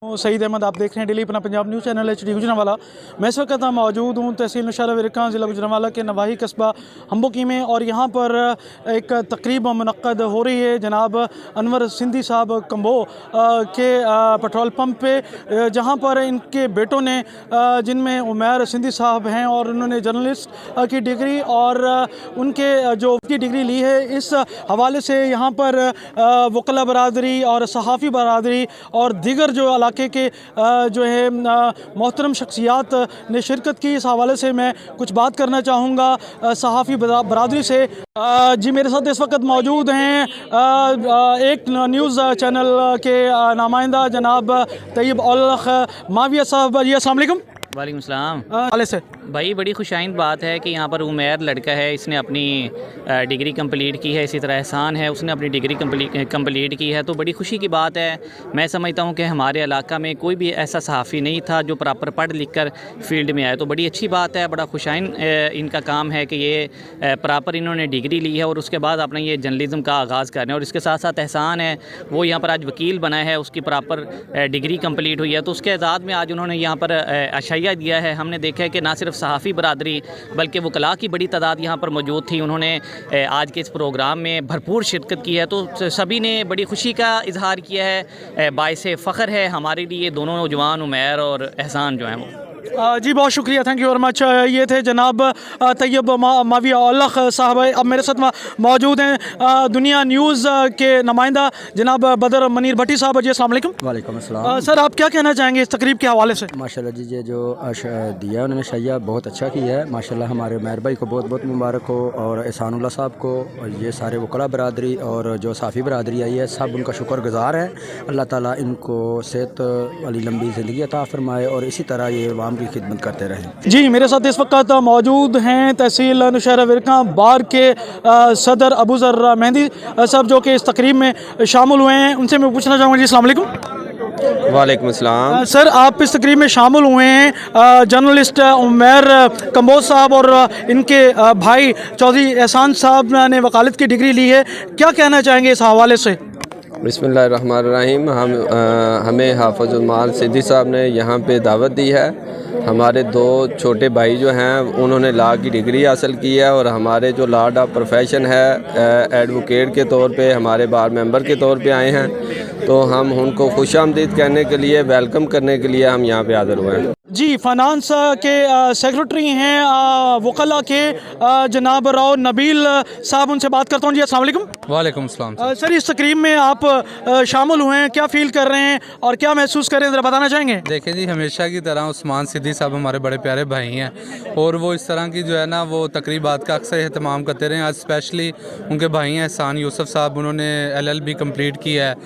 सईद अहमद, आप देख रहे हैं डेली अपना Punjab news channel HD Gujranwala. मैं इस वक्त मौजूद हूँ तहसील नौशहरा विरकां ज़िला गुजरांवाला के नवाही कस्बा हम्बोकी में, और यहाँ पर एक तकरीब मुनक्कद हो रही है जनाब अनवर सिंधी साहब कंबो के पेट्रोल पंप पे, जहाँ पर इनके बेटों ने, जिनमें उमैर सिंधी साहब हैं और उन्होंने जर्नलिस्ट की डिग्री और उनके जो की डिग्री ली है, इस हवाले से यहाँ पर वकला बरादरी और सहाफ़ी बरादरी और दीगर जो इलाके के जो है मोहतरम शख्सियात ने शिरकत की। इस हवाले से मैं कुछ बात करना चाहूँगा सहाफ़ी बरादरी से। जी मेरे साथ इस वक्त मौजूद हैं एक न्यूज़ चैनल के नुमाइंदा जनाब तैयब औलख माविया साहब। जी अस्सलाम वालेकुम। वालेकुम सलाम। वाले से भाई बड़ी खुशाइंद बात है कि यहाँ पर उमैर लड़का है, इसने अपनी डिग्री कंप्लीट की है। इसी तरह एहसान है, उसने अपनी डिग्री कंप्लीट की है, तो बड़ी खुशी की बात है। मैं समझता हूँ कि हमारे इलाका में कोई भी ऐसा सहाफ़ी नहीं था जो प्रॉपर पढ़ लिख कर फील्ड में आए, तो बड़ी अच्छी बात है। बड़ा खुशाइंद इनका काम है कि ये प्रॉपर इन्होंने डिग्री ली है और उसके बाद अपना ये जर्नलिज़म का आगाज़ कर रहे हैं। और इसके साथ साथ एहसान है, वो यहाँ पर आज वकील बना है, उसकी प्रॉपर डिग्री कंप्लीट हुई है, तो उसके एजाज़ में आज उन्होंने यहाँ पर अशाइया दिया है। हमने देखा है कि ना सिर्फ सहाफ़ी बरादरी बल्कि वकला की बड़ी तादाद यहाँ पर मौजूद थी। उन्होंने आज के इस प्रोग्राम में भरपूर शिरकत की है, तो सभी ने बड़ी खुशी का इजहार किया है। बाइसे फ़ख्र है हमारे लिए दोनों नौजवान उमैर और एहसान जो हैं वो। जी बहुत शुक्रिया, थैंक यू वेरी मच। ये थे जनाब तैयब माविया औलख साहब। अब मेरे साथ मौजूद हैं दुनिया न्यूज़ के नुमाइंदा जनाब बदर मनीर भट्टी साहब। जी अस्सलाम वालेकुम। वालेकुम अस्सलाम। सर आप क्या कहना चाहेंगे इस तकरीब के हवाले से? माशाल्लाह जी, ये जो दिया उन्होंने शैया बहुत अच्छा किया है माशाल्लाह। हमारे उमैर भाई को बहुत बहुत मुबारक हो, और एहसानुल्लाह साहब को, और ये सारे वकला बरादरी और जो साफ़ी बरादरी आई है, सब उनका शुक्रगुज़ार है। अल्लाह ताला इनको सेहत वाली लंबी ज़िंदगी अता फरमाए और इसी तरह ये अवाम की खिदमत करते रहें। जी मेरे साथ इस वक्त मौजूद हैं तहसील नौशहरा विरकां बार के सदर अबू ज़र मेहंदी साहब, जो कि इस तकरीब में शामिल हुए हैं। उनसे मैं पूछना चाहूँगा। जी अस्सलाम वालेकुम। वालेकुम अस्सलाम। सर आप इस तकरीब में शामिल हुए हैं, जर्नलिस्ट उमैर कंबोज साहब और इनके भाई चौधरी एहसान साहब ने वकालत की डिग्री ली है, क्या कहना चाहेंगे इस हवाले से? बिस्मिल्लाहिर्रहमानिर्रहीम। हमें हाफ़िज़ुल माल सिद्दी साहब ने यहाँ पे दावत दी है। हमारे दो छोटे भाई जो हैं उन्होंने लॉ की डिग्री हासिल की है, और हमारे जो लॉर्ड ऑफ प्रोफेशन है एडवोकेट के तौर पे, हमारे बार मेंबर के तौर पे आए हैं, तो हम उनको खुशामदीद करने के लिए, वेलकम करने के लिए हम यहाँ पे हाज़िर हुए हैं। जी फाइनेंस के सेक्रेटरी हैं वकला के जनाब राव नबील साहब, उनसे बात करता हूँ। जी अस्सलाम वालेकुम। वालेकुम सलाम। सर इस तकरीब में आप शामिल हुए हैं, क्या फ़ील कर रहे हैं और क्या महसूस कर रहे हैं, ज़रा बताना चाहेंगे? देखें जी, हमेशा की तरह उस्मान सिद्दी साहब हमारे बड़े प्यारे भाई हैं, और वो इस तरह की जो है ना वो तकरीबात का अक्सर एहतमाम करते रहे। आज स्पेशली उनके भाई हैं एहसान यूसुफ साहब, उन्होंने LLB कंप्लीट किया है,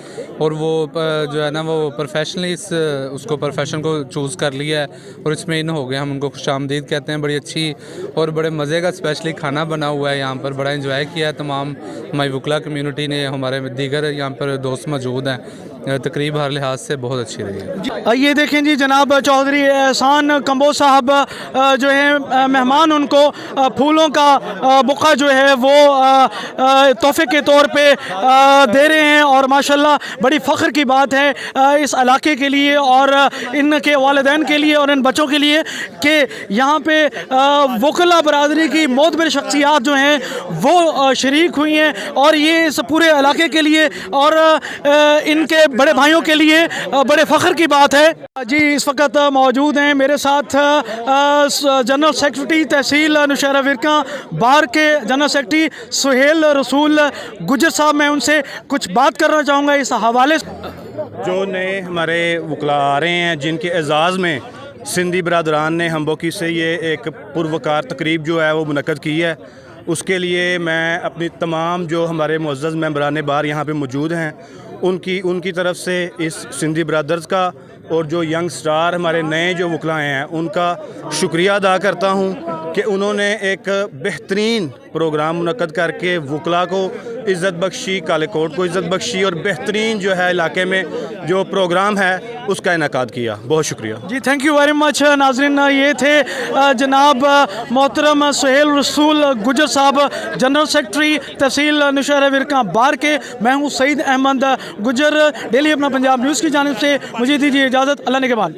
और वो जो है ना वो प्रोफेशनली उसको प्रोफेशन को चूज़ कर लिया है और इसमें इन हो गए। हम उनको खुशामदीद कहते हैं। बड़ी अच्छी और बड़े मज़े का स्पेशली खाना बना हुआ है यहाँ पर, बड़ा एंजॉय किया है तमाम हमारी वकला कम्युनिटी ने। हमारे दीगर यहाँ पर दोस्त मौजूद हैं। तकरीब हर लिहाज से बहुत अच्छी रही है। ये देखें जी जनाब चौधरी एहसान कंबोज साहब जो है मेहमान, उनको फूलों का बुक़ा जो है वो तोहफे के तौर पे दे रहे हैं, और माशाल्लाह बड़ी फ़ख्र की बात है इस इलाके के लिए और इनके वालिदैन के लिए और इन बच्चों के लिए कि यहाँ पे वकला बरादरी की मोतबर शख्सियात जो हैं वो शरीक हुई हैं, और ये इस पूरे इलाके के लिए और इनके बड़े भाइयों के लिए बड़े फ़ख्र की बात है। जी इस वक्त मौजूद हैं मेरे साथ जनरल सेक्रेटरी तहसील नौशहरा विरकां बार के जनरल सेक्रेटरी सुहेल रसूल गुजर साहब। मैं उनसे कुछ बात करना चाहूँगा इस हवाले से। जो नए हमारे वकला आ रहे हैं, जिनके एजाज़ में सिंधी बरादरान ने हम्बोकी से ये एक पुरवकार तकरीब जो है वो मुनक़्क़द की है, उसके लिए मैं अपनी तमाम जो हमारे मुअज़्ज़ज़ मेंबरान बार यहाँ पे मौजूद हैं उनकी तरफ से इस सिंधी ब्रदर्स का और जो यंग स्टार हमारे नए जो वकला हैं उनका शुक्रिया अदा करता हूँ کہ انہوں نے ایک بہترین پروگرام منعقد کر کے وکلا کو عزت بخشی، کالے کوٹ کو عزت بخشی، اور بہترین جو ہے علاقے میں جو پروگرام ہے اس کا انعقاد کیا. بہت شکریہ جی، تھینک یو ویری مچ. ناظرین، یہ تھے جناب محترم سہیل رسول گجر صاحب، جنرل سیکرٹری تحصیل نوشہرہ ورکاں بار کے. میں ہوں سعید احمد گجر. ڈیلی اپنا پنجاب نیوز کی جانب سے مجھے دیجیے اجازت. اللہ نگہبان.